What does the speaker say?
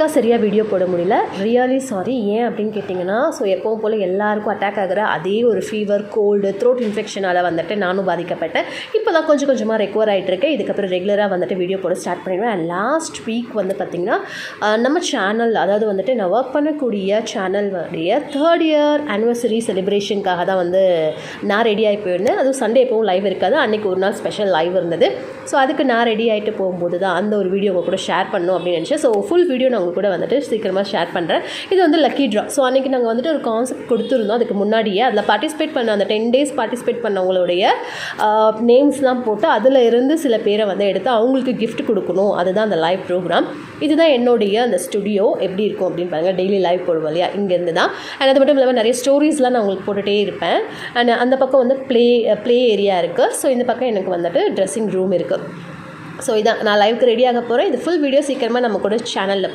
வீக்காக சரியாக வீடியோ போட முடியல. Really sorry. ஏன் அப்படின்னு கேட்டிங்கன்னா, ஸோ எப்பவும் போல் எல்லாருக்கும் அட்டாக் ஆகிற அதே ஒரு ஃபீவர், கோல்டு, த்ரோட் இன்ஃபெக்ஷனால் வந்துட்டு நானும் பாதிக்கப்பட்டேன். இப்போ தான் கொஞ்சம் கொஞ்சமாக ரெக்கவர் ஆகிட்டுருக்கேன். இதுக்கப்புறம் ரெகுலராக வந்துட்டு வீடியோ போட ஸ்டார்ட் பண்ணிடுவேன். அண்ட் லாஸ்ட் வீக் வந்து பார்த்திங்கன்னா நம்ம சேனல், அதாவது வந்துட்டு நான் ஒர்க் பண்ணக்கூடிய சேனலுடைய 3rd year anniversary செலிப்ரேஷனுக்காக தான் வந்து நான் ரெடி ஆகி போயிருந்தேன். அதுவும் சண்டே எப்பவும் லைவ் இருக்காது, அன்றைக்கி ஒரு நாள் ஸ்பெஷல் லைவ் இருந்தது. ஸோ அதுக்கு நான் ரெடி ஆகிட்டு போகும்போது தான் அந்த ஒரு வீடியோ உங்கள் கூட ஷேர் பண்ணணும் அப்படின்னு நினச்சேன். ஸோ ஃபுல் வீடியோ நான் உங்கள் கூட வந்துட்டு சீக்கிரமாக ஷேர் பண்ணுறேன். இது வந்து லக்கி ட்ரா. ஸோ அன்றைக்கி நாங்கள் வந்துட்டு ஒரு கான்செப்ட் கொடுத்துருந்தோம். அதுக்கு முன்னாடியே அதில் பார்ட்டிசிபேட் பண்ண அந்த 10 days பார்ட்டிசிபேட் பண்ணவங்களுடைய நேம்ஸ்லாம் போட்டு அதில் இருந்து சில பேரை வந்து எடுத்து அவங்களுக்கு கிஃப்ட் கொடுக்கணும். அதுதான் அந்த லைவ் ப்ரோக்ராம். இதுதான் என்னுடைய அந்த ஸ்டுடியோ எப்படி இருக்கும் அப்படின்னு பாருங்கள். டெய்லி லைவ் போடுவோம் இல்லையா, இங்கேருந்து தான். அண்ட் அது மட்டும் இல்லாமல் நிறைய ஸ்டோரிஸ்லாம் நான் உங்களுக்கு போட்டுகிட்டே இருப்பேன். அண்ட் அந்த பக்கம் வந்து ப்ளே ஏரியா இருக்குது. ஸோ இந்த பக்கம் எனக்கு வந்துட்டு ட்ரெஸ்ஸிங் ரூம் இருக்குது. ஸோ இதான் நான் லைவுக்கு ரெடி ஆக போகிறேன். இது ஃபுல் வீடியோ சீக்கிரமாக நம்ம கூட சேனலில்